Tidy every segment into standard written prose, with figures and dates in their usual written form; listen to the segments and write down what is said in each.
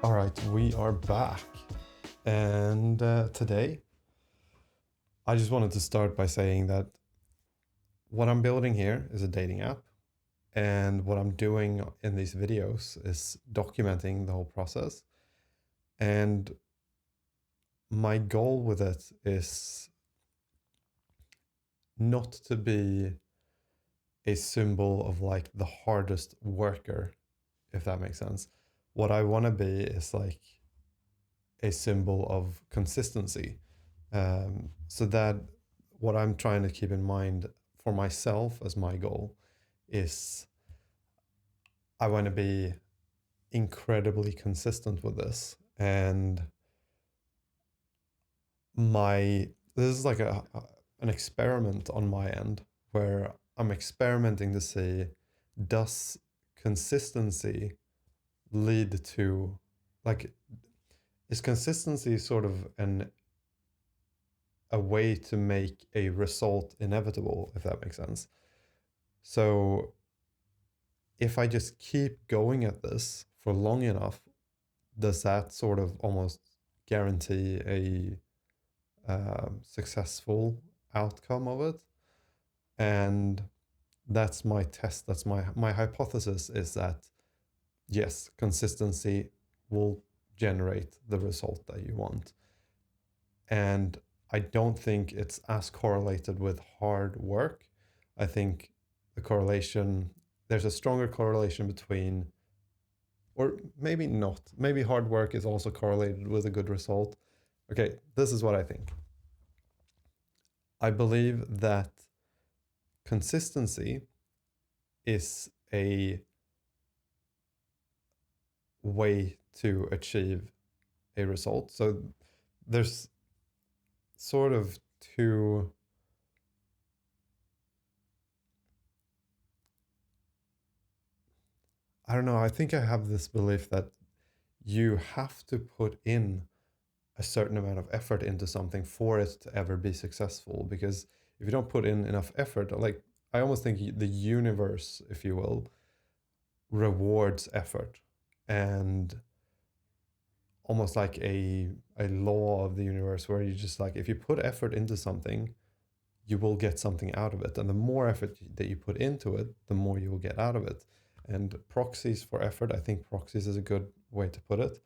All right, we are back. And today, I just wanted to start by saying that what I'm building here is a dating app. And what I'm doing in these videos is documenting the whole process. And my goal with it is not to be a symbol of like the hardest worker, if that makes sense. What I want to be is like a symbol of consistency. So that what I'm trying to keep in mind for myself as my goal is I want to be incredibly consistent with this. And this is like an experiment on my end where I'm experimenting to see, does consistency lead to, like, is consistency sort of a way to make a result inevitable, if that makes sense? So if I just keep going at this for long enough, does that sort of almost guarantee a successful outcome of it? And that's my test. That's my hypothesis is that yes, consistency will generate the result that you want. And I don't think it's as correlated with hard work. I think there's a stronger correlation between, or maybe not, maybe hard work is also correlated with a good result. Okay, this is what I think. I believe that consistency is a way to achieve a result. So there's sort of two, I don't know, I think I have this belief that you have to put in a certain amount of effort into something for it to ever be successful. Because if you don't put in enough effort, like I almost think the universe, if you will, rewards effort, and almost like a law of the universe where you just like, if you put effort into something, you will get something out of it. And the more effort that you put into it, the more you will get out of it. And proxies for effort, I think proxies is a good way to put it.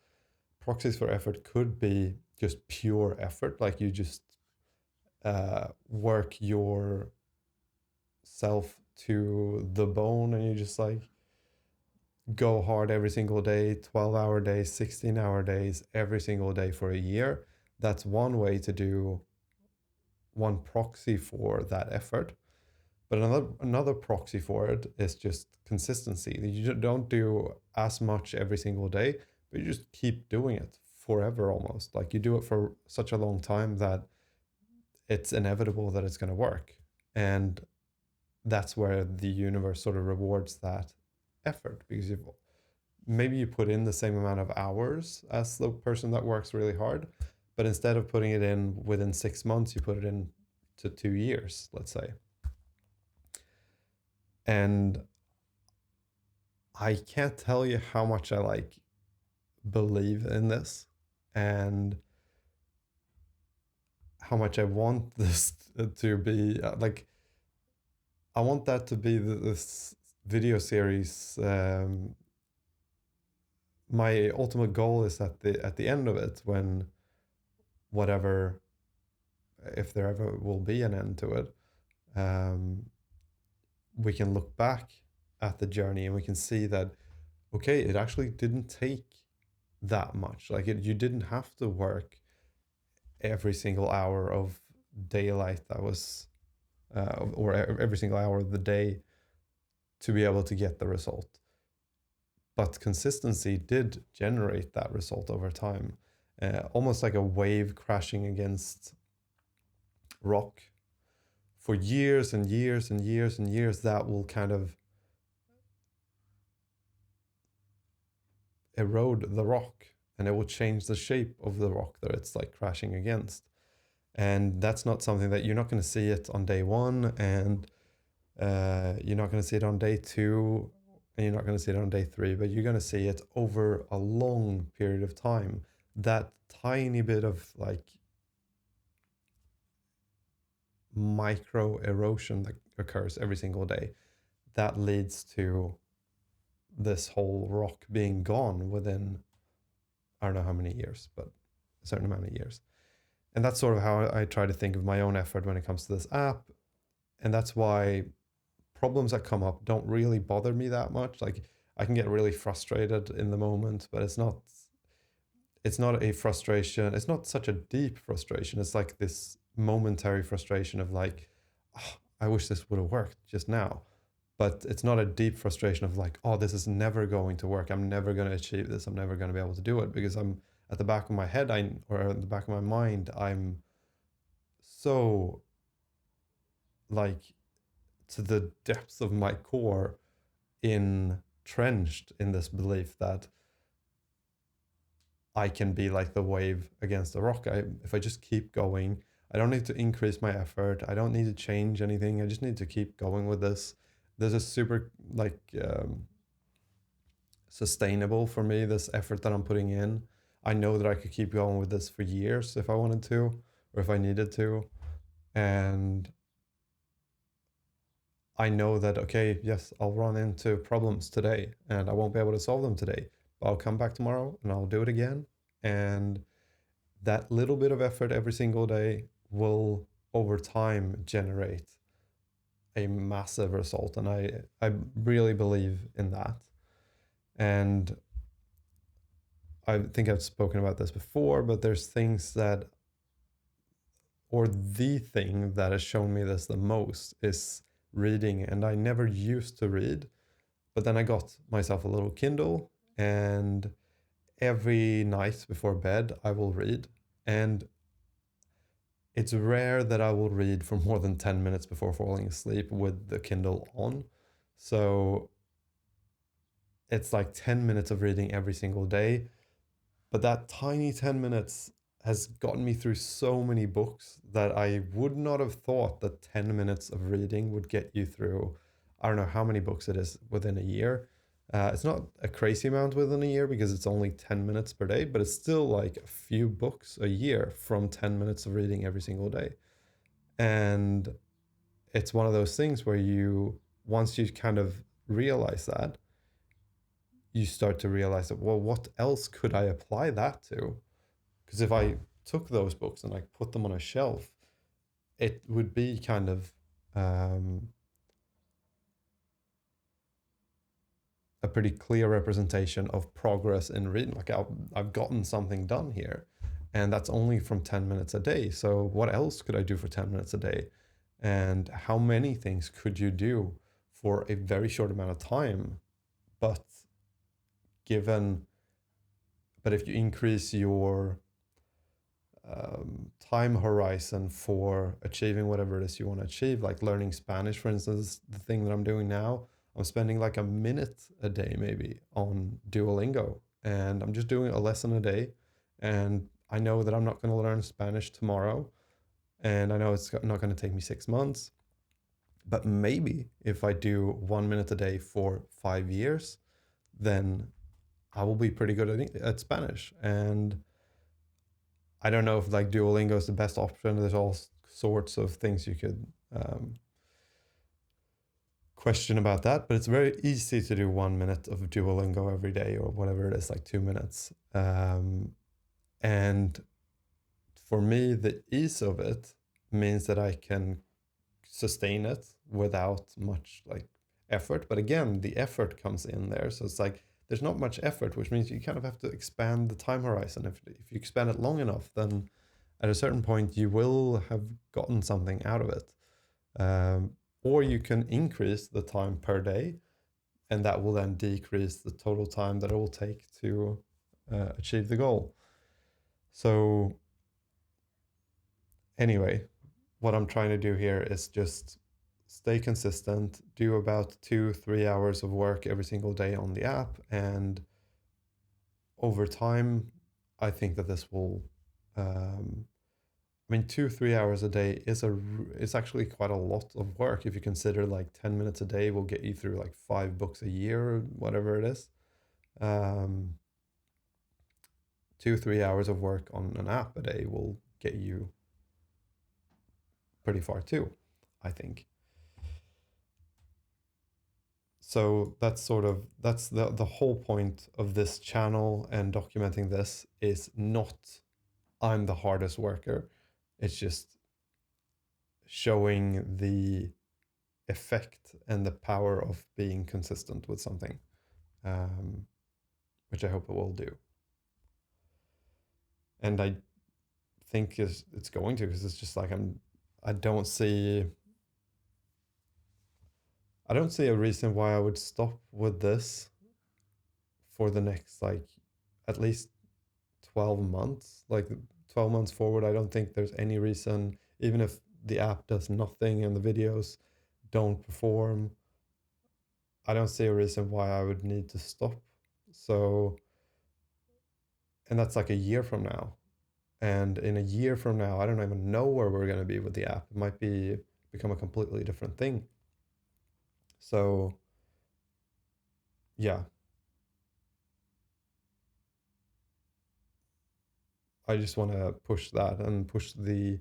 Proxies for effort could be just pure effort, like you just work yourself to the bone and you just like go hard every single day, 12-hour days, 16-hour days, every single day for a year. That's one way to do one proxy for that effort. But another proxy for it is just consistency. You don't do as much every single day, but you just keep doing it forever almost. Like you do it for such a long time that it's inevitable that it's going to work. And that's where the universe sort of rewards that effort, because maybe you put in the same amount of hours as the person that works really hard, but instead of putting it in within 6 months, you put it in to 2 years, let's say. And I can't tell you how much I like believe in this and how much I want this to be like, I want that to be this video series. My ultimate goal is at the end of it, when whatever, if there ever will be an end to it, we can look back at the journey and we can see that, okay, it actually didn't take that much. Like you didn't have to work every single hour of daylight that was, or every single hour of the day to be able to get the result. But consistency did generate that result over time, almost like a wave crashing against rock. For years and years and years and years, that will kind of erode the rock and it will change the shape of the rock that it's like crashing against. And that's not something that you're not going to see it on day one, and you're not going to see it on day two, and you're not going to see it on day 3, but you're going to see it over a long period of time. That tiny bit of like micro erosion that occurs every single day, that leads to this whole rock being gone within, I don't know how many years, but a certain amount of years. And that's sort of how I try to think of my own effort when it comes to this app. And that's why problems that come up don't really bother me that much. Like, I can get really frustrated in the moment, but it's not a frustration. It's not such a deep frustration. It's like this momentary frustration of like, oh, I wish this would have worked just now. But it's not a deep frustration of like, oh, this is never going to work. I'm never going to achieve this. I'm never going to be able to do it, because I'm at the back of my head, or at the back of my mind, I'm so like to the depths of my core entrenched in this belief that I can be like the wave against the rock. If I just keep going, I don't need to increase my effort. I don't need to change anything. I just need to keep going with this. This is super like sustainable for me, this effort that I'm putting in. I know that I could keep going with this for years if I wanted to, or if I needed to. And I know that, okay, yes, I'll run into problems today and I won't be able to solve them today, but I'll come back tomorrow and I'll do it again. And that little bit of effort every single day will over time generate a massive result. And I really believe in that. And I think I've spoken about this before, but there's things that, or the thing that has shown me this the most is reading. And I never used to read, but then I got myself a little Kindle, and every night before bed, I will read. And it's rare that I will read for more than 10 minutes before falling asleep with the Kindle on. So it's like 10 minutes of reading every single day. But that tiny 10 minutes has gotten me through so many books that I would not have thought that 10 minutes of reading would get you through. I don't know how many books it is within a year. It's not a crazy amount within a year because it's only 10 minutes per day, but it's still like a few books a year from 10 minutes of reading every single day. And it's one of those things where once you kind of realize that, you start to realize that, well, what else could I apply that to? Because if I took those books and I put them on a shelf, it would be kind of a pretty clear representation of progress in reading. Like I've gotten something done here, and that's only from 10 minutes a day. So what else could I do for 10 minutes a day? And how many things could you do for a very short amount of time? But given, but if you increase your time horizon for achieving whatever it is you want to achieve, like learning Spanish, for instance, the thing that I'm doing now, I'm spending like a minute a day maybe on Duolingo, and I'm just doing a lesson a day. And I know that I'm not going to learn Spanish tomorrow, and I know it's not going to take me 6 months, but maybe if I do 1 minute a day for 5 years, then I will be pretty good at Spanish. And I don't know if like Duolingo is the best option. There's all sorts of things you could question about that, but it's very easy to do 1 minute of Duolingo every day, or whatever it is, like 2 minutes. And for me, the ease of it means that I can sustain it without much like effort. But again, the effort comes in there. So it's like there's not much effort, which means you kind of have to expand the time horizon. If you expand it long enough, then at a certain point you will have gotten something out of it. Or you can increase the time per day, and that will then decrease the total time that it will take to achieve the goal. So anyway, what I'm trying to do here is just stay consistent, do about 2-3 hours of work every single day on the app. And over time, I think that this will I mean, 2 3 hours a day is it's actually quite a lot of work if you consider like 10 minutes a day will get you through like 5 books a year or whatever it is. Um, 2 3 hours of work on an app a day will get you pretty far too, I think. So that's the whole point of this channel and documenting this is not I'm the hardest worker. It's just showing the effect and the power of being consistent with something, um, which I hope it will do. And I think it's going to, because it's just like I don't see I don't see a reason why I would stop with this for the next like at least 12 months. Like 12 months forward, I don't think there's any reason, even if the app does nothing and the videos don't perform, I don't see a reason why I would need to stop. So, and that's like a year from now. And in a year from now, I don't even know where we're going to be with the app. It might become a completely different thing. So, yeah, I just want to push that and push the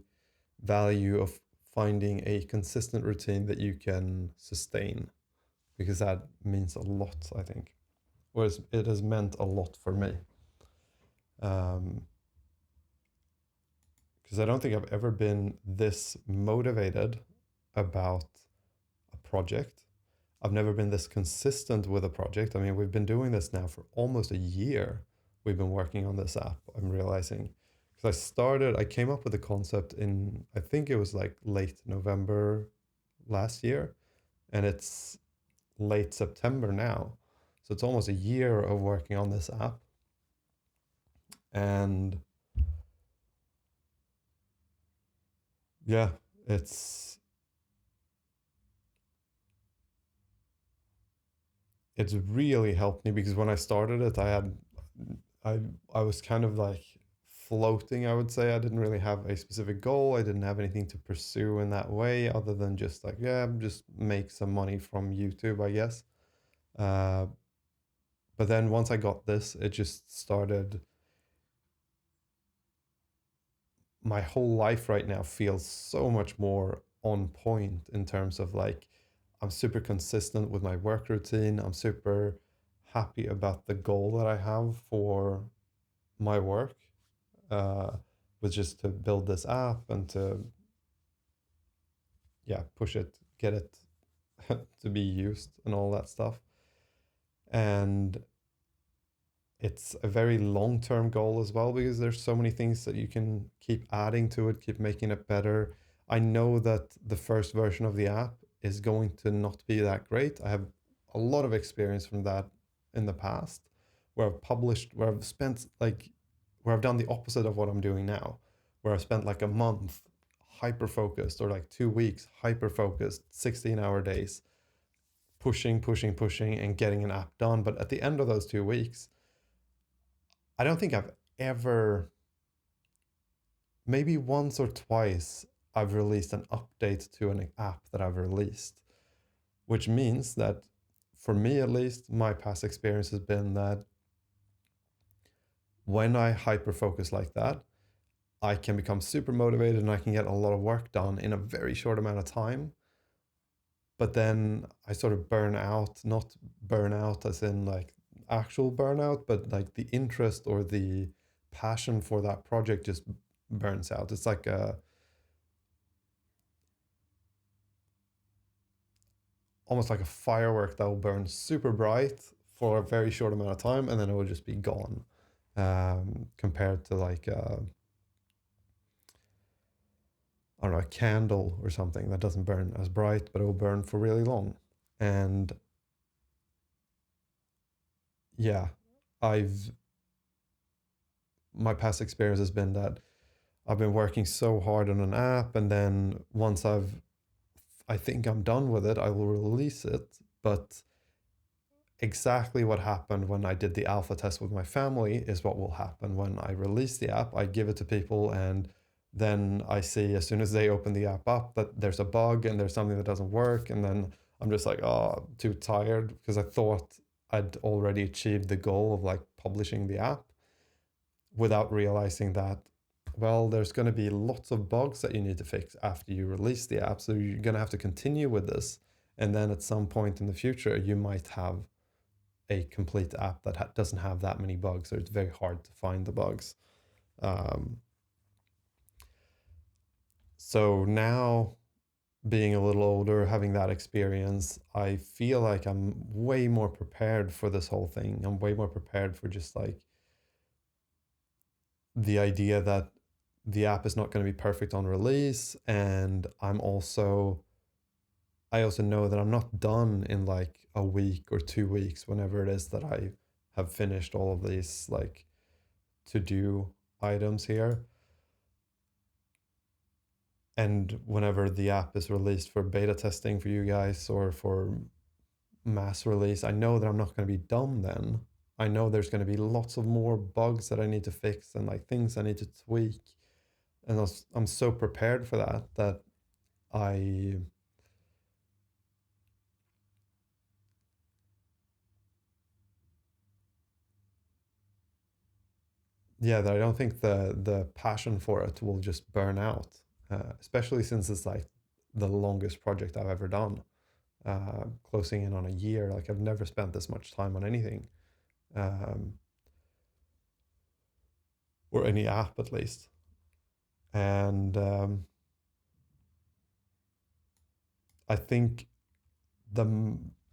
value of finding a consistent routine that you can sustain, because that means a lot, I think. Whereas it has meant a lot for me. Because I don't think I've ever been this motivated about a project. I've never been this consistent with a project. I mean, we've been doing this now for almost a year. We've been working on this app, I'm realizing. Because I came up with the concept in, I think it was like late November last year, and it's late September now. So it's almost a year of working on this app. And yeah, it's really helped me, because when I started it, I I was kind of like floating, I would say. I didn't really have a specific goal. I didn't have anything to pursue in that way other than just like, yeah, just make some money from YouTube, I guess. Uh, but then once I got this, it just started. My whole life right now feels so much more on point in terms of like, I'm super consistent with my work routine. I'm super happy about the goal that I have for my work, uh, was just to build this app and to, yeah, push it, get it to be used and all that stuff. And it's a very long-term goal as well, because there's so many things that you can keep adding to it, keep making it better. I know that the first version of the app is going to not be that great. I have a lot of experience from that in the past, where I've spent like, where I've done the opposite of what I'm doing now, where I've spent like a month hyper focused, or like 2 weeks hyper focused, 16-hour days, pushing, and getting an app done. But at the end of those 2 weeks, I don't think I've ever, maybe once or twice, I've released an update to an app that I've released, which means that for me at least, my past experience has been that when I hyper focus like that, I can become super motivated and I can get a lot of work done in a very short amount of time. But then I sort of burn out, not burn out as in like actual burnout, but like the interest or the passion for that project just burns out. It's like almost like a firework that will burn super bright for a very short amount of time, and then it will just be gone. Compared to like I don't know, a candle or something that doesn't burn as bright, but it will burn for really long. And yeah, I've my past experience has been that I've been working so hard on an app, and then once I think I'm done with it, I will release it. But exactly what happened when I did the alpha test with my family is what will happen when I release the app. I give it to people, and then I see as soon as they open the app up that there's a bug and there's something that doesn't work, and then I'm just like, oh, too tired because I thought I'd already achieved the goal of like publishing the app without realizing that, well, there's going to be lots of bugs that you need to fix after you release the app. So you're going to have to continue with this. And then at some point in the future, you might have a complete app that doesn't have that many bugs. So it's very hard to find the bugs. Um, so now, being a little older, having that experience, I feel like I'm way more prepared for this whole thing. I'm way more prepared for just like the idea that the app is not going to be perfect on release. And I also know that I'm not done in like a week or 2 weeks, whenever it is that I have finished all of these like to do items here. And whenever the app is released for beta testing for you guys or for mass release, I know that I'm not going to be done then. I know there's going to be lots of more bugs that I need to fix and like things I need to tweak. And I'm so prepared for that that I, yeah, that I don't think the passion for it will just burn out, especially since it's like the longest project I've ever done, closing in on a year. Like I've never spent this much time on anything, um, or any app at least. And I think the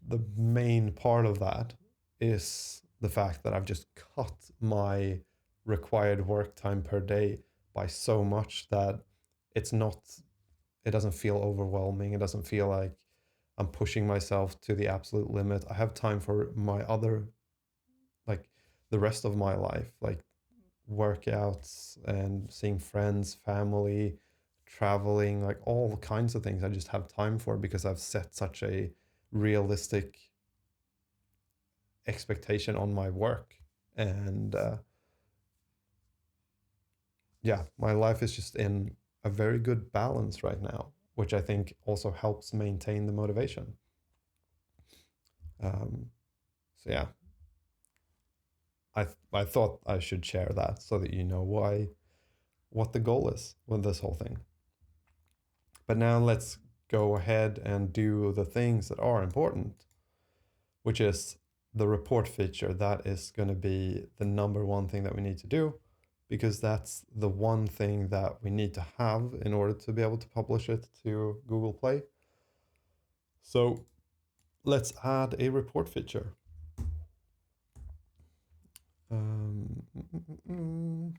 the main part of that is the fact that I've just cut my required work time per day by so much that it's not it doesn't feel overwhelming. It doesn't feel like I'm pushing myself to the absolute limit. I have time for my other, like the rest of my life, like workouts and seeing friends, family, traveling, like all kinds of things I just have time for because I've set such a realistic expectation on my work. And yeah, my life is just in a very good balance right now, which I think also helps maintain the motivation. Um, so yeah, I thought I should share that so that you know what the goal is with this whole thing. But now let's go ahead and do the things that are important, which is the report feature. That is going to be the number one thing that we need to do because that's the one thing that we need to have in order to be able to publish it to Google Play. So let's add a report feature. Um, mm, mm, mm.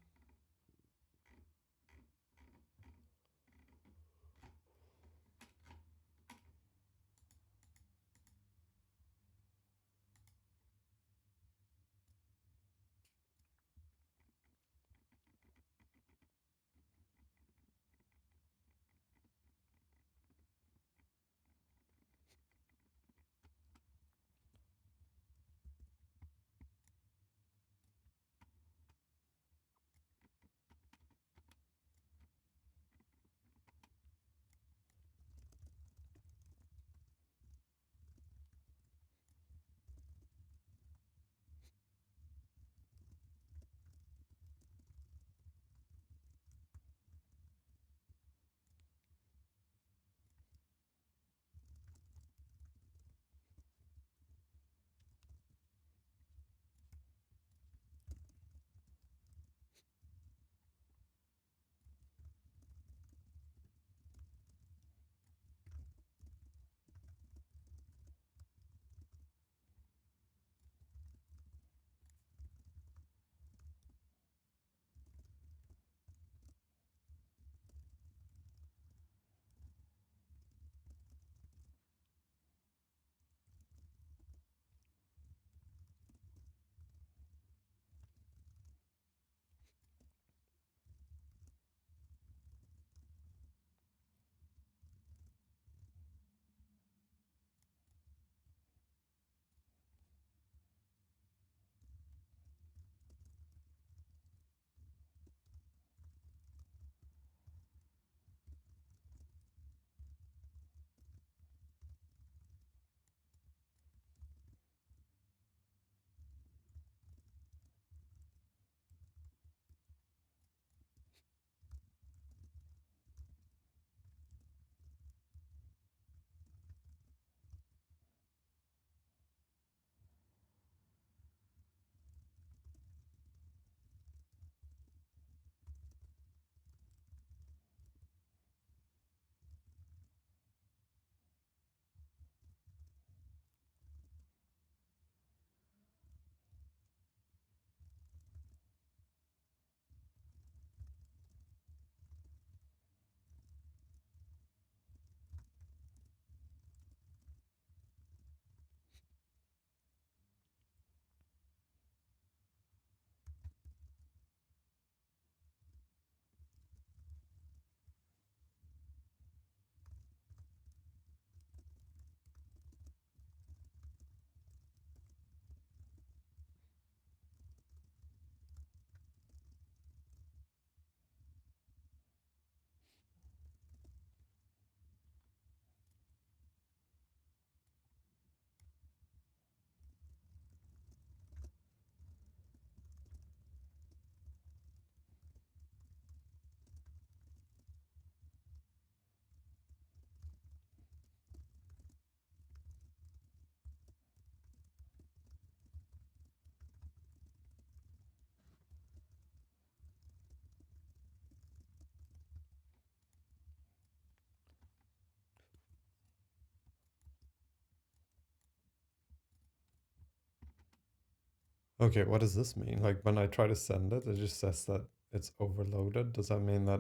Okay, what does this mean? Like when I try to send it, it just says that it's overloaded. Does that mean that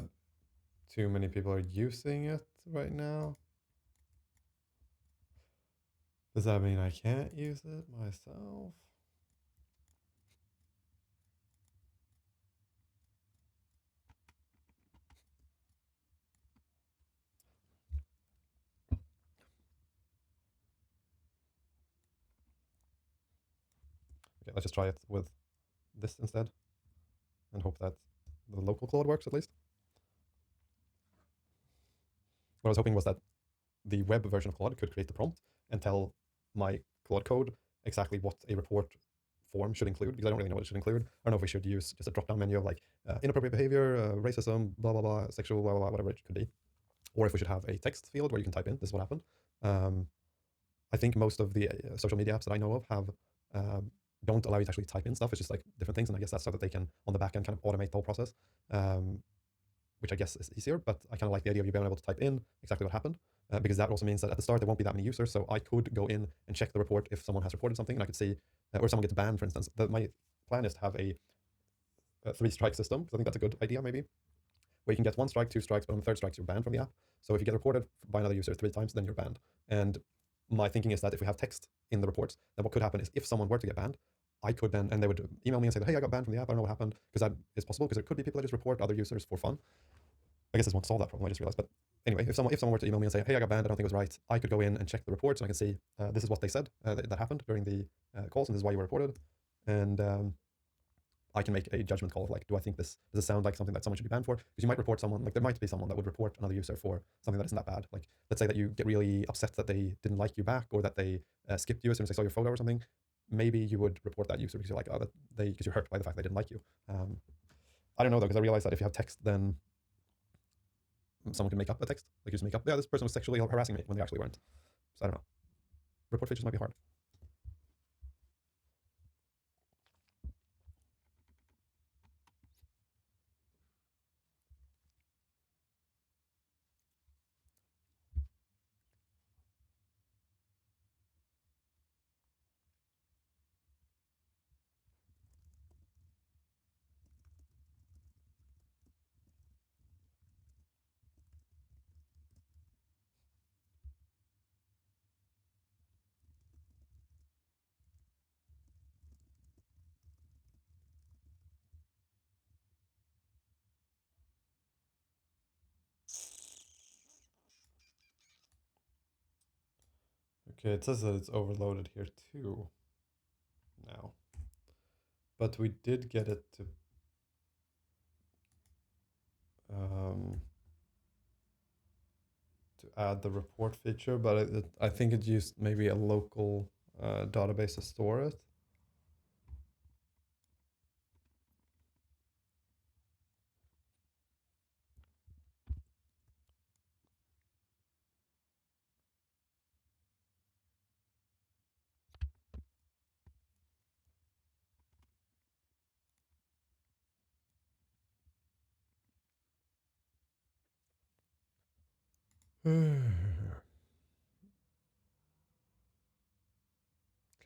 too many people are using it right now? Does that mean I can't use it myself? Okay, let's just try it with this instead and hope that the local Claude works at least. What I was hoping was that the web version of Claude could create the prompt and tell my Claude code exactly what a report form should include, because I don't really know what it should include. I don't know if we should use just a drop-down menu of like inappropriate behavior, racism, blah, blah, blah, sexual, blah, blah, blah, whatever it could be. Or if we should have a text field where you can type in, this is what happened. Um, I think most of the social media apps that I know of have don't allow you to actually type in stuff. It's just like different things, and I guess that's so that they can, on the back end, kind of automate the whole process, which I guess is easier. But I kind of like the idea of you being able to type in exactly what happened, because that also means that at the start there won't be that many users. So I could go in and check the report if someone has reported something, and I could see, or someone gets banned, for instance. My plan is to have a three-strike system, because I think that's a good idea, maybe, where you can get one strike, two strikes, but on the third strike, you're banned from the app. So if you get reported by another user three times, then you're banned. And my thinking is that if we have text in the reports, then what could happen is if someone were to get banned, I could then, and they would email me and say, hey, I got banned from the app. I don't know what happened, because that is possible, because there could be people that just report other users for fun. I guess this won't solve that problem, I just realized. But anyway, if someone were to email me and say, hey, I got banned, I don't think it was right, I could go in and check the reports, and I can see this is what they said that happened during the calls, and this is why you were reported. And I can make a judgment call of like, do I think this, does it sound like something that someone should be banned for? Because you might report someone, like there might be someone that would report another user for something that isn't that bad. Like let's say that you get really upset that they didn't like you back, or that they skipped you as soon as they saw your photo or something. Maybe you would report that user because you're like, oh, because you're hurt by the fact they didn't like you. I don't know though, because I realized that if you have text, then someone can make up a text. Like you just make up, yeah, this person was sexually harassing me when they actually weren't. So I don't know. Report features might be hard. Okay, it says that it's overloaded here too now. But we did get it um, to add the report feature, but I think it used maybe a local database to store it.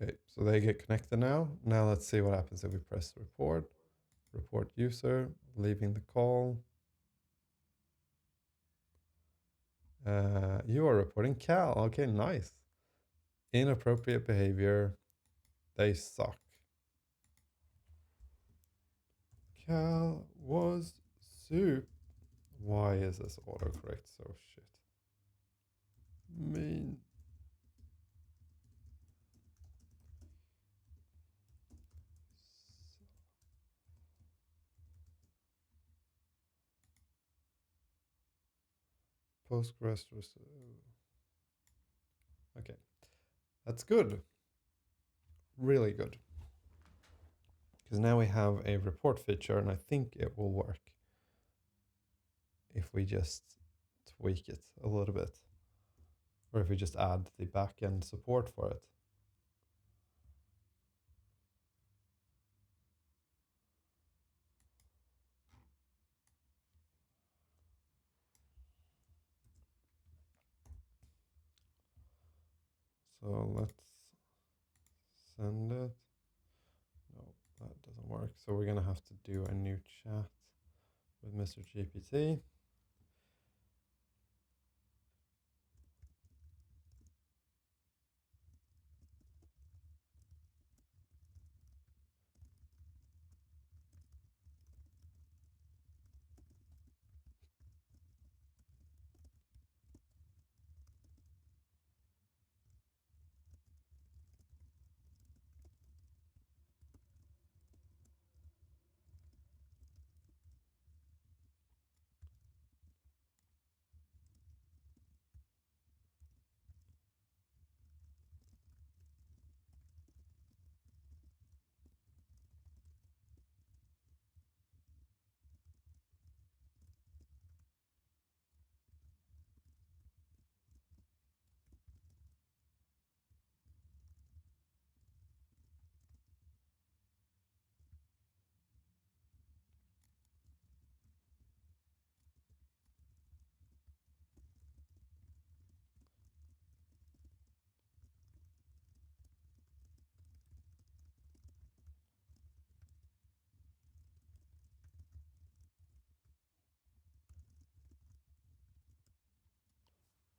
Okay, so they get connected now. Now let's see what happens if we press report, report user, leaving the call. You are reporting Cal. Okay, nice. Inappropriate behavior. They suck. Cal was soup. Why is this autocorrect so shit? Mean. Postgres. Okay, that's good. Really good. Because now we have a report feature, and I think it will work if we just tweak it a little bit, or if we just add the backend support for it. So let's send it. No, That doesn't work. So we're gonna have to do a new chat with Mr. GPT.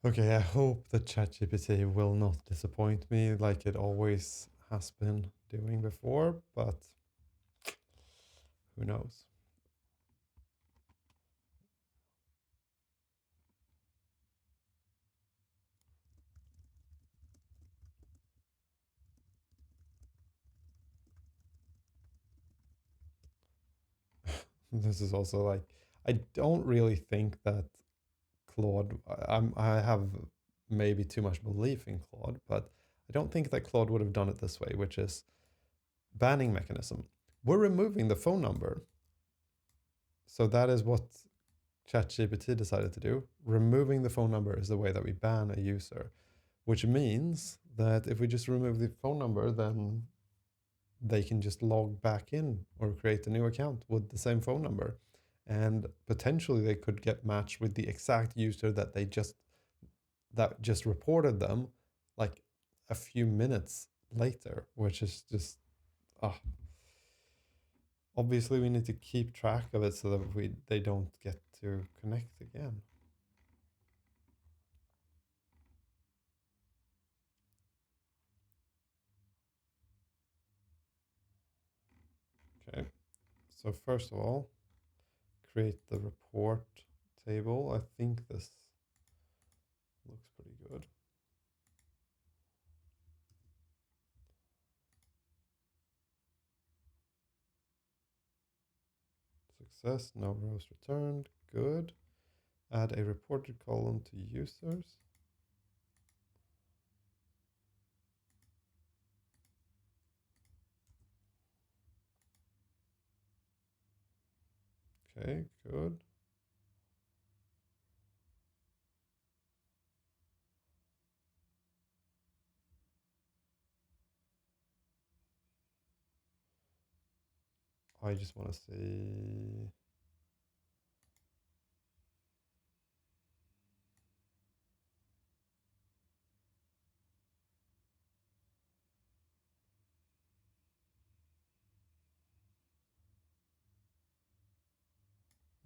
Okay, I hope that ChatGPT will not disappoint me like it always has been doing before, but who knows? This is also like, I don't really think that Claude, I have maybe too much belief in Claude, but I don't think that Claude would have done it this way, which is banning mechanism. We're removing the phone number. So that is what ChatGPT decided to do. Removing the phone number is the way that we ban a user, which means that if we just remove the phone number, then they can just log back in or create a new account with the same phone number. And potentially they could get matched with the exact user that just reported them like a few minutes later, which is just obviously we need to keep track of it so that they don't get to connect again. Okay, so first of all, create the report table. I think this looks pretty good. Success, no rows returned, good. Add a reported column to users. Okay, good. I just want to see.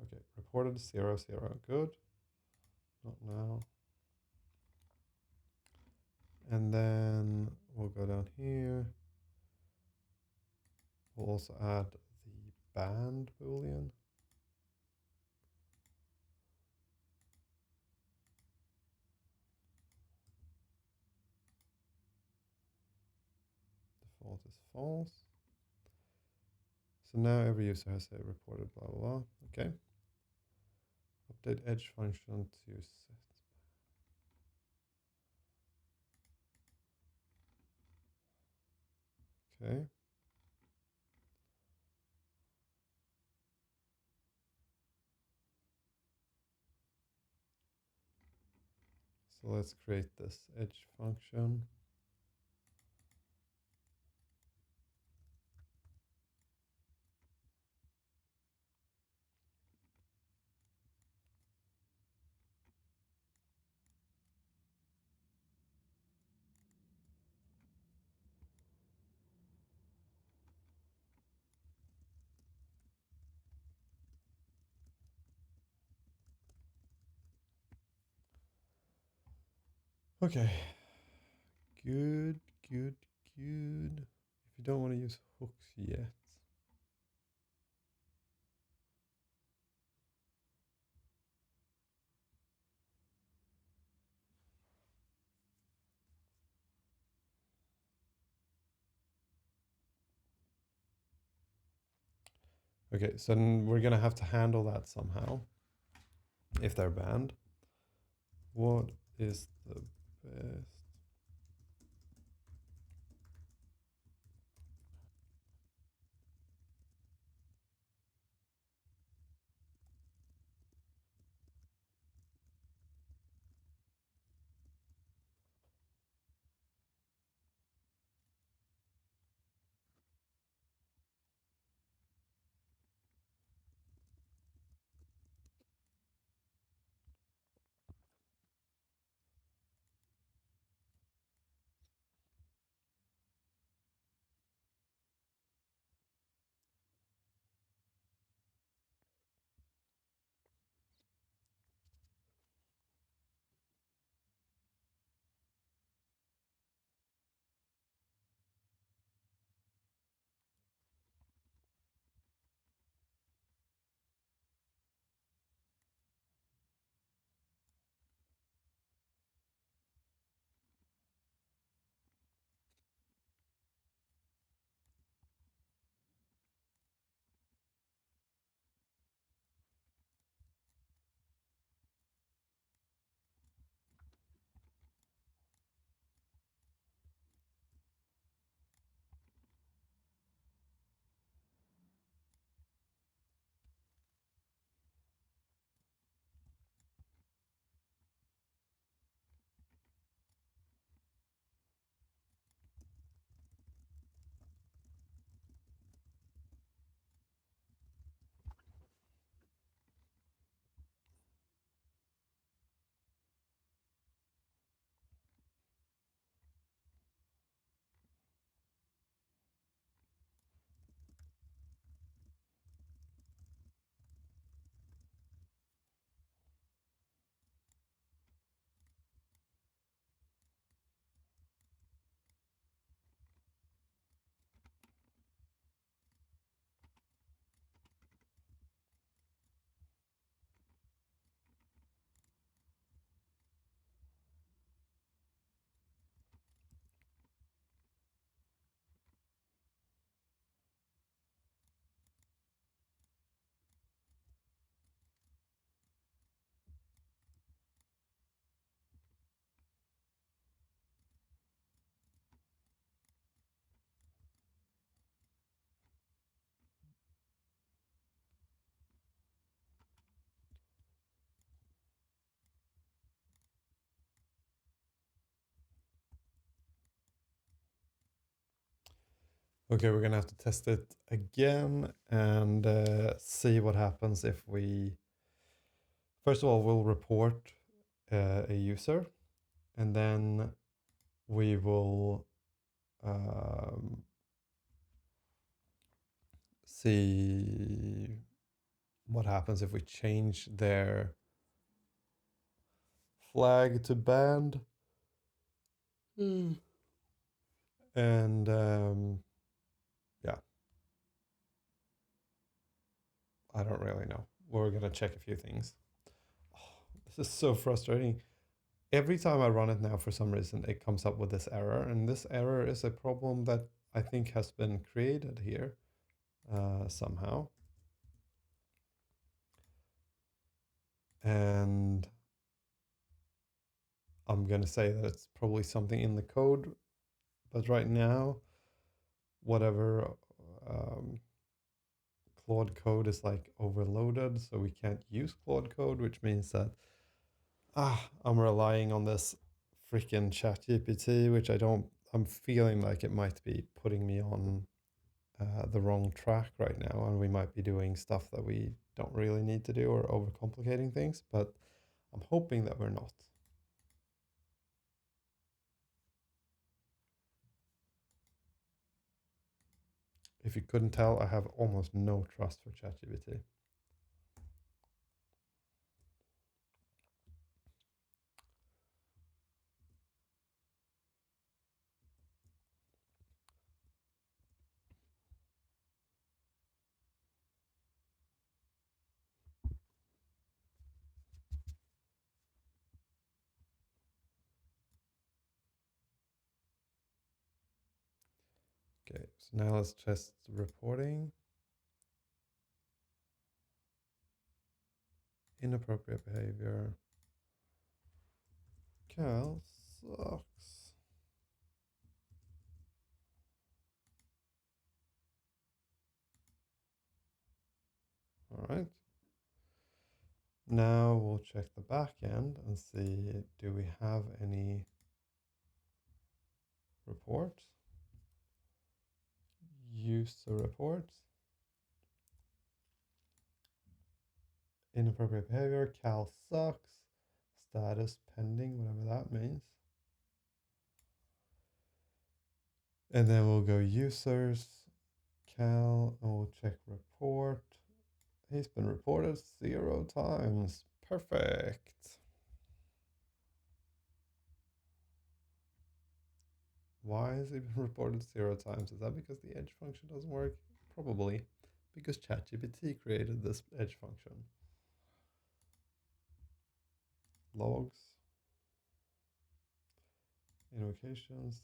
Okay, reported 0, 0, good. Not now. And then we'll go down here. We'll also add the banned boolean. Default is false. So now every user has a reported blah blah blah. Okay. Update edge function to set. Okay. So let's create this edge function. Okay. Good, good, good. If you don't want to use hooks yet. Okay, so we're gonna have to handle that somehow if they're banned. What is the best? Okay, we're gonna have to test it again and see what happens if we. First of all, we'll report a user, and then we will see what happens if we change their flag to banned. And yeah, I don't really know. We're gonna check a few things. Oh, this is so frustrating. Every time I run it now, for some reason, it comes up with this error, and this error is a problem that I think has been created here somehow. And I'm gonna say that it's probably something in the code, but right now, whatever Claude code is like overloaded, so we can't use Claude code, which means that I'm relying on this freaking ChatGPT, which I'm feeling like it might be putting me on the wrong track right now, and we might be doing stuff that we don't really need to do or overcomplicating things, but I'm hoping that we're not. If you couldn't tell, I have almost no trust for ChatGPT. So now let's test reporting. Inappropriate behavior. Cal sucks. All right. Now we'll check the back end and see, do we have any reports? User reports. Inappropriate behavior. Cal sucks. Status pending, whatever that means. And then we'll go users, Cal, and we'll check report. He's been reported 0 times. Perfect. Why has he been reported 0 times? Is that because the edge function doesn't work? Probably. Because ChatGPT created this edge function. Logs. Invocations.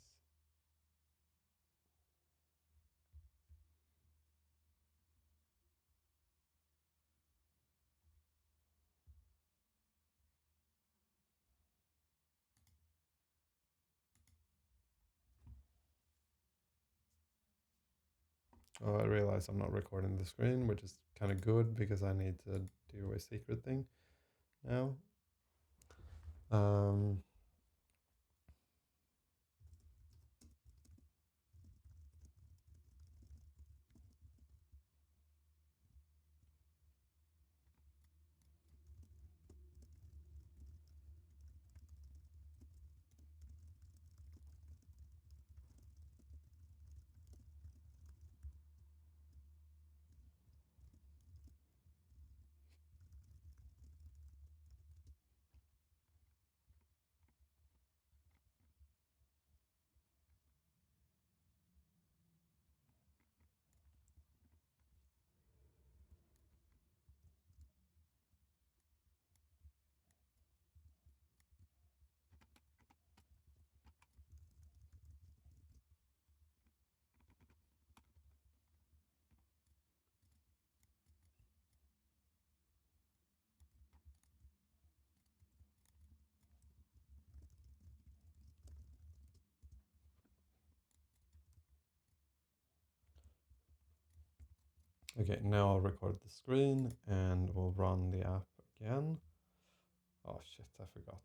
Oh, I realize I'm not recording the screen, which is kind of good because I need to do a secret thing now. Okay, now I'll record the screen and we'll run the app again. Oh shit, I forgot.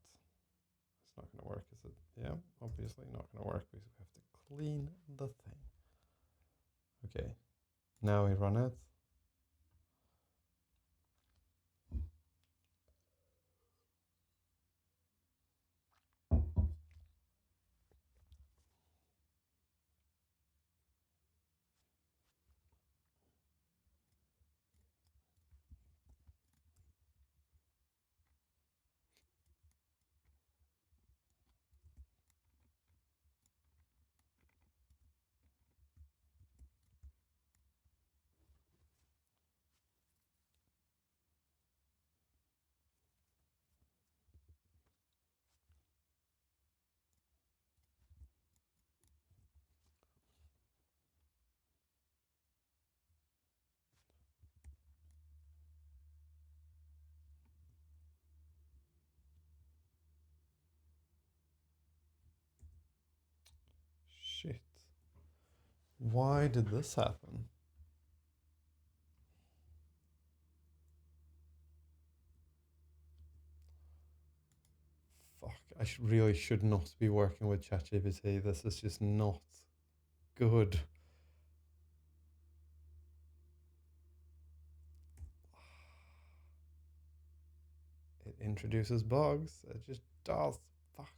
It's not gonna work, is it? Yeah, obviously not gonna work because we have to clean the thing. Okay, now we run it. Shit. Why did this happen? Fuck, I really should not be working with ChatGPT. This is just not good. It introduces bugs. It just does. Fuck.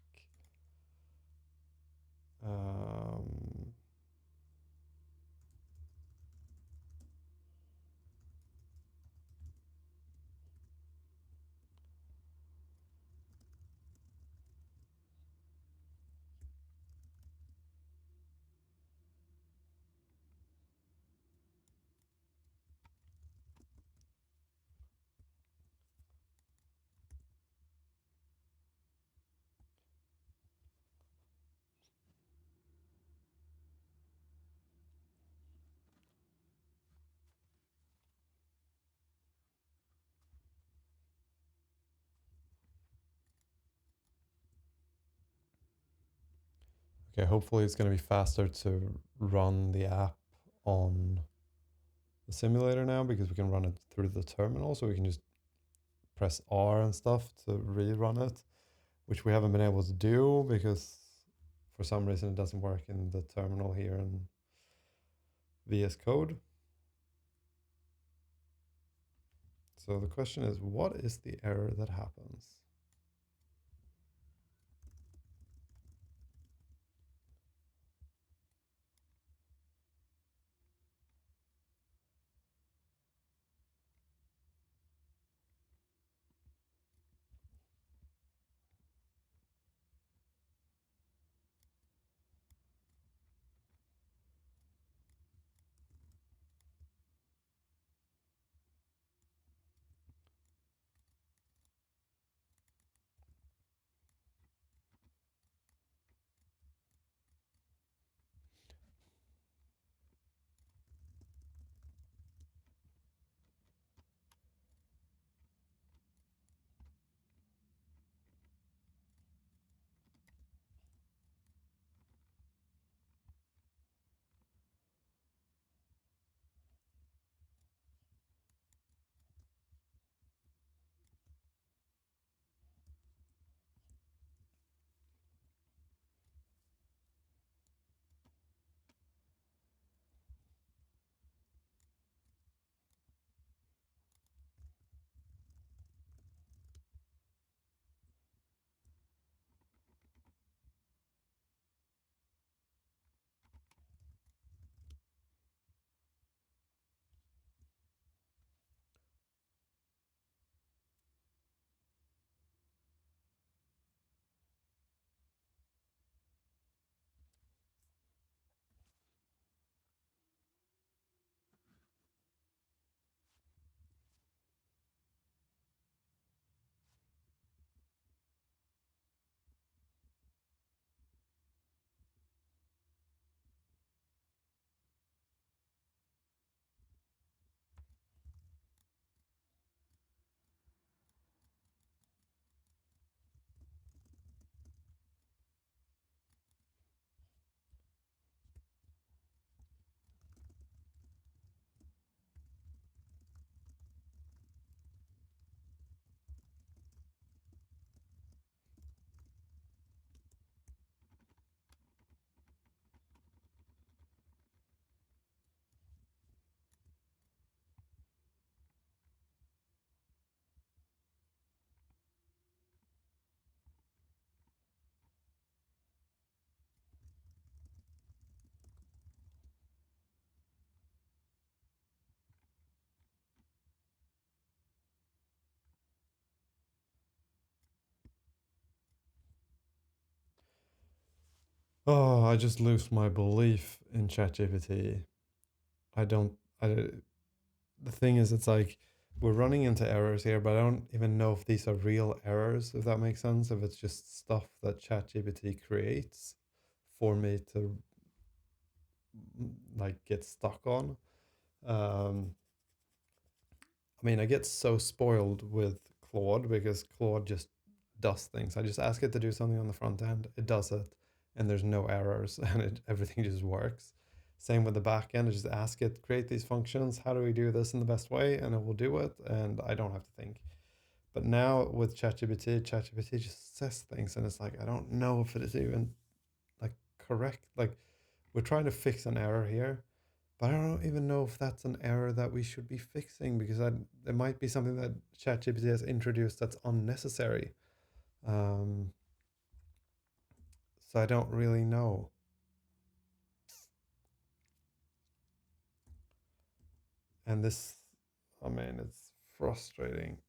Um, Okay, hopefully it's going to be faster to run the app on the simulator now because we can run it through the terminal. So we can just press R and stuff to rerun it, which we haven't been able to do because for some reason it doesn't work in the terminal here in VS Code. So the question is, what is the error that happens? Oh, I just lose my belief in ChatGPT. I don't. I. The thing is, it's like we're running into errors here, but I don't even know if these are real errors. If that makes sense. If it's just stuff that ChatGPT creates for me to like get stuck on. Um, I mean, I get so spoiled with Claude because Claude just does things. I just ask it to do something on the front end, it does it, and there's no errors, and everything just works. Same with the back end. I just ask it, create these functions. How do we do this in the best way? And it will do it, and I don't have to think. But now with ChatGPT just says things, and it's like I don't know if it is even like correct. Like we're trying to fix an error here, but I don't even know if that's an error that we should be fixing because it might be something that ChatGPT has introduced that's unnecessary. Um, so I don't really know. And this, I mean, it's frustrating.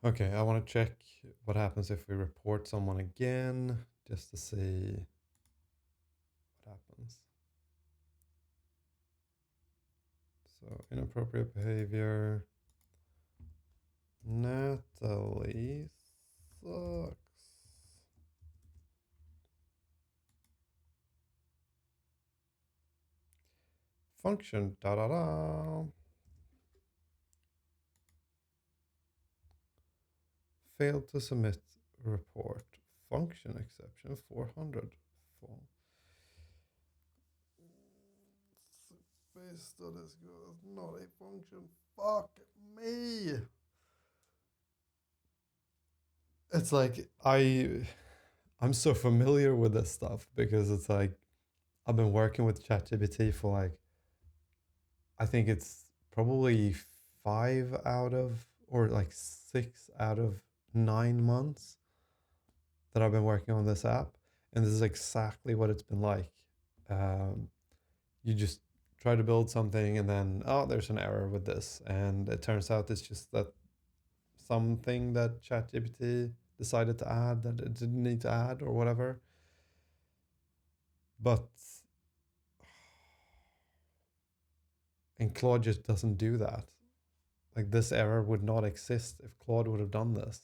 Okay, I want to check what happens if we report someone again, just to see what happens. So, inappropriate behavior. Natalie sucks. Function, da da da. Failed to submit report. Function exception 400. Based on this, not a function. Fuck me. It's like I'm so familiar with this stuff because it's like I've been working with ChatGPT for like I think it's probably 5 out of or like 6 out of 9 months that I've been working on this app, and this is exactly what it's been like. Um, you just try to build something, and then there's an error with this, and it turns out it's just that something that ChatGPT decided to add that it didn't need to add or whatever. But and Claude just doesn't do that. Like this error would not exist if Claude would have done this.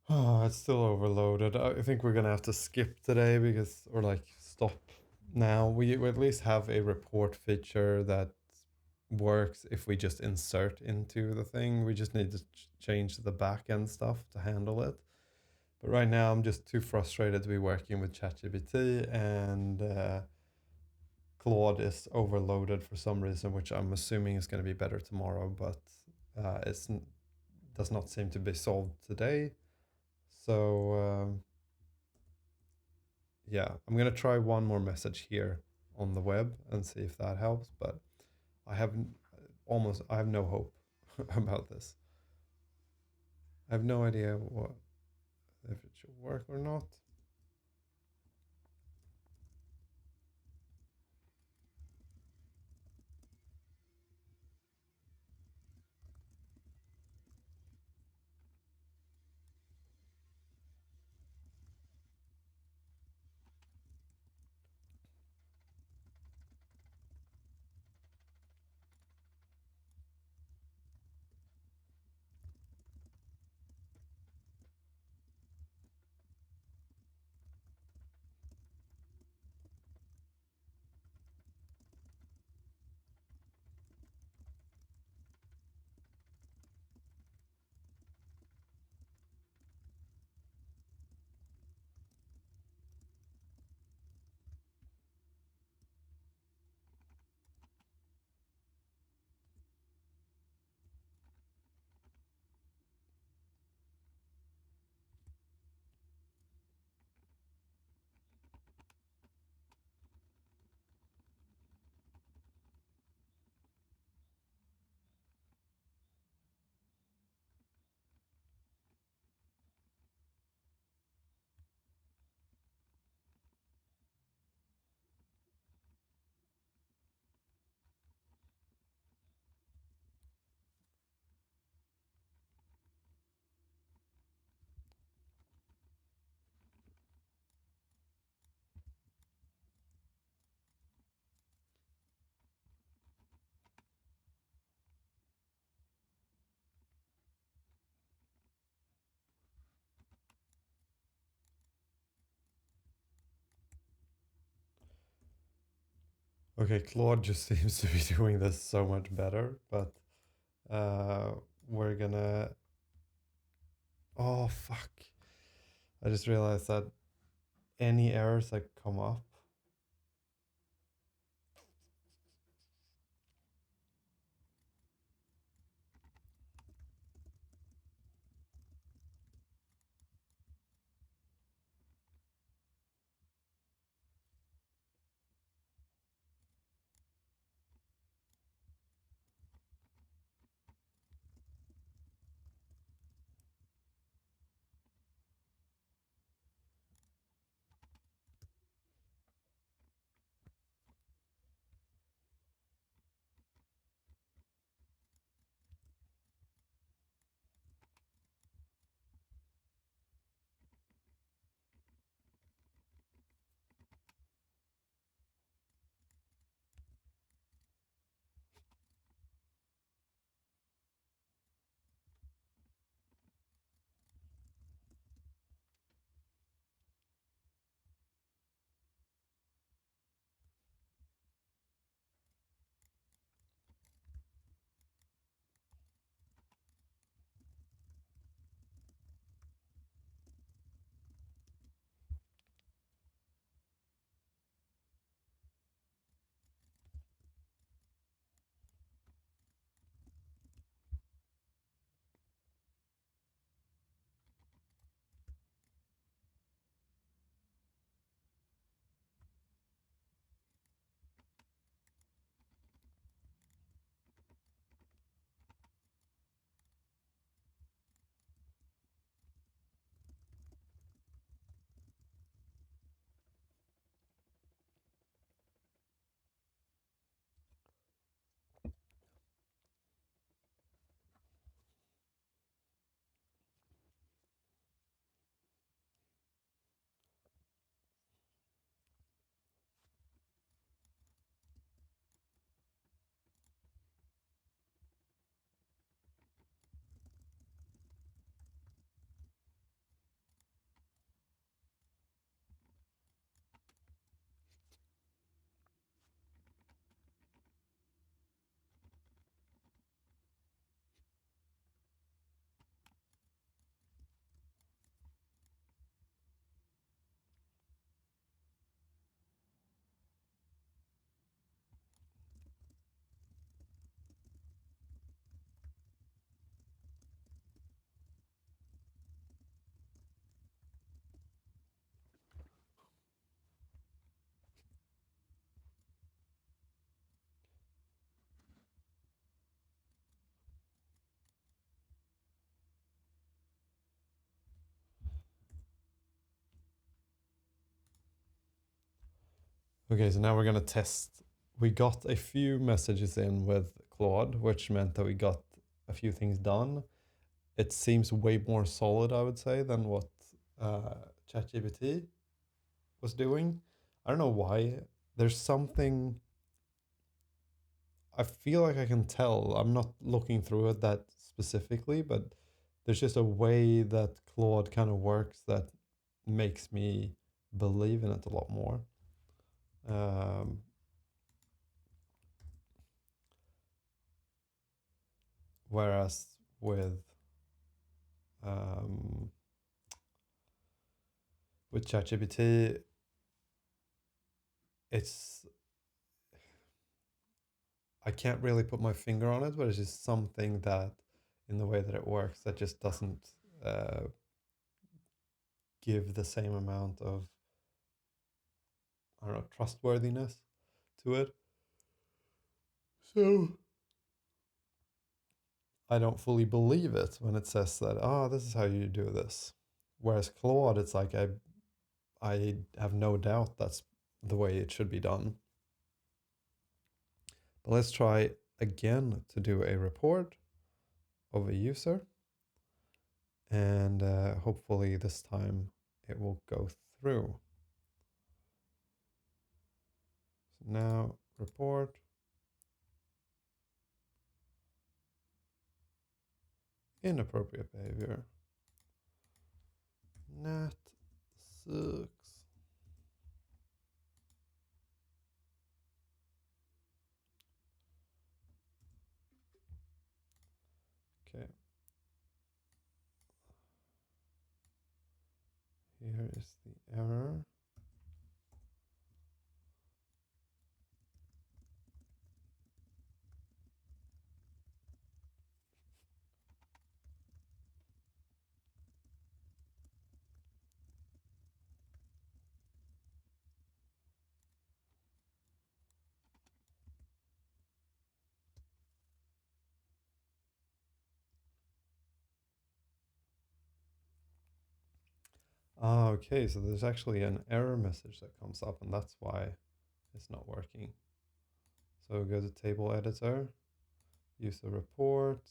Oh, it's still overloaded. I think we're gonna have to skip today because, or like stop now. We at least have a report feature that works if we just insert into the thing. We just need to change the backend stuff to handle it. But right now, I'm just too frustrated to be working with ChatGPT, and Claude is overloaded for some reason, which I'm assuming is going to be better tomorrow, but it does not seem to be solved today. So yeah, I'm gonna try one more message here on the web and see if that helps. But I have I have no hope about this. I have no idea what if it should work or not. Okay, Claude just seems to be doing this so much better, but we're gonna. Oh, fuck. I just realized that any errors that come up. Okay, so now we're gonna test. We got a few messages in with Claude, which meant that we got a few things done. It seems way more solid, I would say, than what uh, ChatGPT was doing. I don't know why. There's something I feel like I can tell. I'm not looking through it that specifically, but there's just a way that Claude kind of works that makes me believe in it a lot more. Um, whereas um, with ChatGPT, it's I can't really put my finger on it, but it's just something that in the way that it works that just doesn't uh, give the same amount of I don't know trustworthiness to it. So I don't fully believe it when it says that, oh, this is how you do this. Whereas Claude, it's like I have no doubt that's the way it should be done. But let's try again to do a report of a user. And hopefully this time it will go through. So now report. Inappropriate behavior. Nat sucks. Okay. Here is the error. Ah, okay, so there's actually an error message that comes up, and that's why it's not working. So go to table editor, user reports,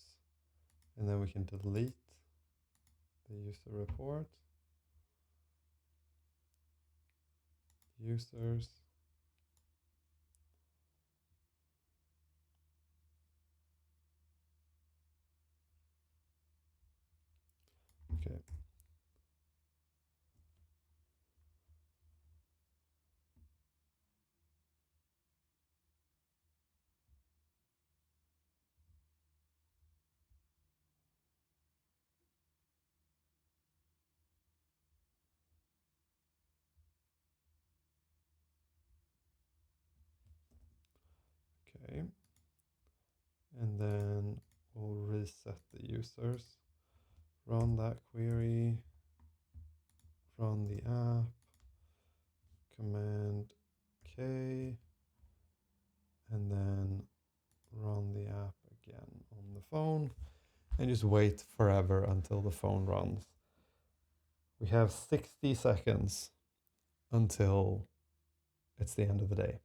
and then we can delete the user report. Users. Okay. Okay. And then we'll reset the users, run that query, run the app, Command K, and then run the app again on the phone, and just wait forever until the phone runs. We have 60 seconds until it's the end of the day.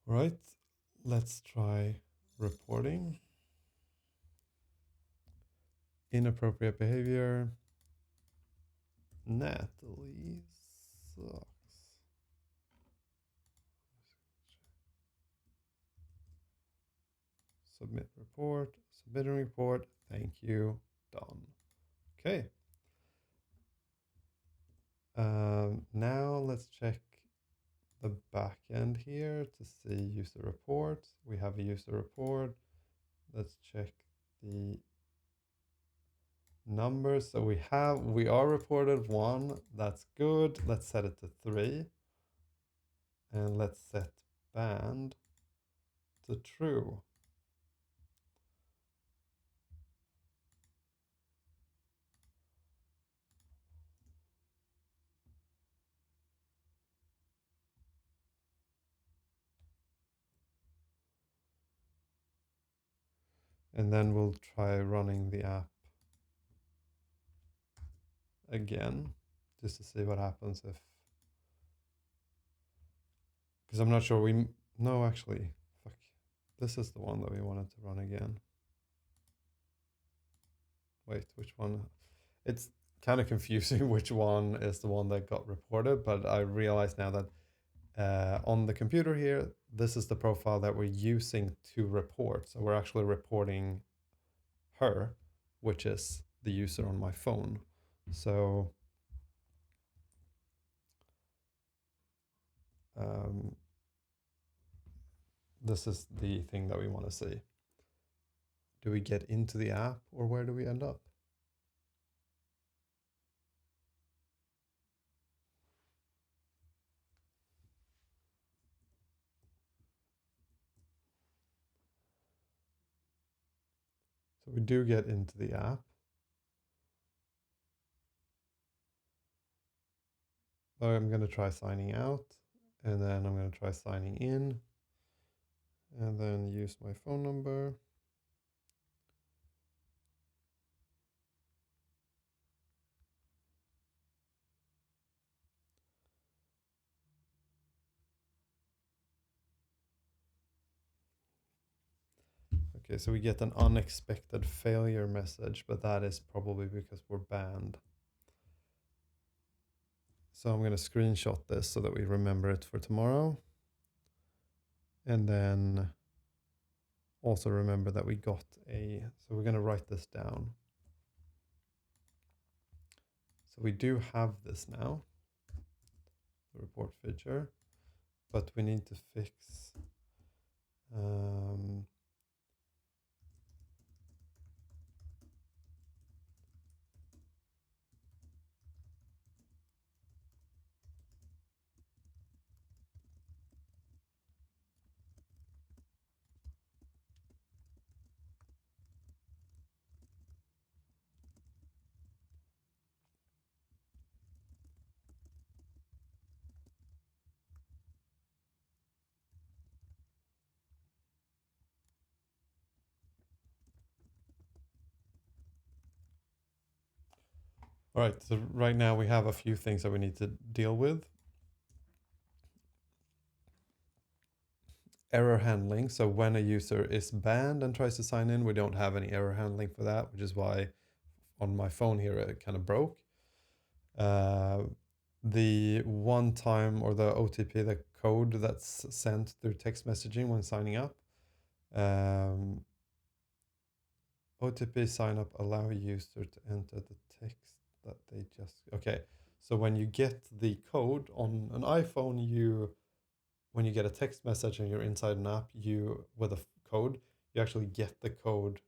All right, let's try reporting. Inappropriate behavior. Natalie sucks. Submit report. Submitting report. Thank you. Done. Okay. Now let's check the backend here to see user report. We have a user report. Let's check the numbers. So we are reported 1. That's good. Let's set it to 3. And let's set banned to true. And then we'll try running the app again, just to see what happens if, because I'm not sure no, actually, fuck. This is the one that we wanted to run again. Wait, which one? It's kind of confusing which one is the one that got reported, but I realize now that on the computer here, this is the profile that we're using to report. So we're actually reporting her, which is the user on my phone. So this is the thing that we want to see. Do we get into the app, or where do we end up? So we do get into the app. I'm going to try signing out, and then I'm going to try signing in, and then use my phone number. Okay, so we get an unexpected failure message, but that is probably because we're banned. So I'm going to screenshot this so that we remember it for tomorrow. And then also remember that we got so we're going to write this down. So we do have this now, the report feature, but we need to fix all right, so right now we have a few things that we need to deal with. Error handling. So when a user is banned and tries to sign in, we don't have any error handling for that, which is why on my phone here it kind of broke. The one time or the OTP, the code that's sent through text messaging when signing up. OTP sign up allow user to enter the text that they just, okay. So when you get the code on an iPhone, when you get a text message and you're inside an app, with a code, you actually get the code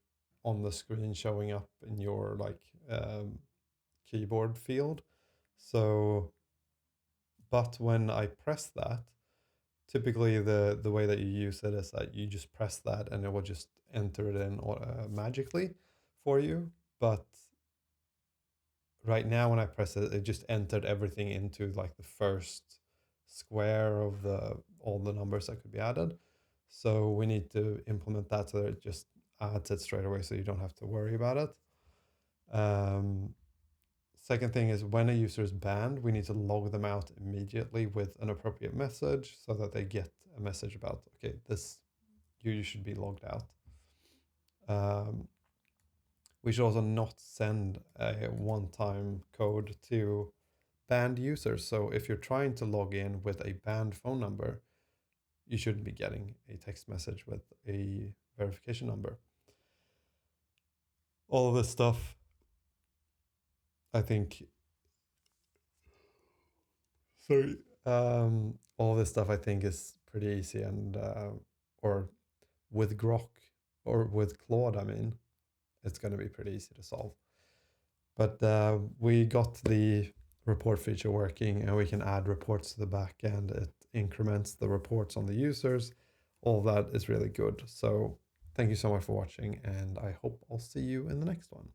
on the screen showing up in your keyboard field. So, but when I press that, typically the way that you use it is that you just press that and it will just enter it in magically for you. But right now when I press it, it just entered everything into like the first square of all the numbers that could be added. So we need to implement that so that it just adds it straight away so you don't have to worry about it. Second thing is when a user is banned, we need to log them out immediately with an appropriate message so that they get a message about, okay, you should be logged out. We should also not send a one-time code to banned users. So if you're trying to log in with a banned phone number, you shouldn't be getting a text message with a verification number. All of this stuff, I think, sorry, all this stuff I think is pretty easy and, or with Grok or with Claude, I mean, it's going to be pretty easy to solve. But we got the report feature working and we can add reports to the back end. It increments the reports on the users. All that is really good. So thank you so much for watching and I hope I'll see you in the next one.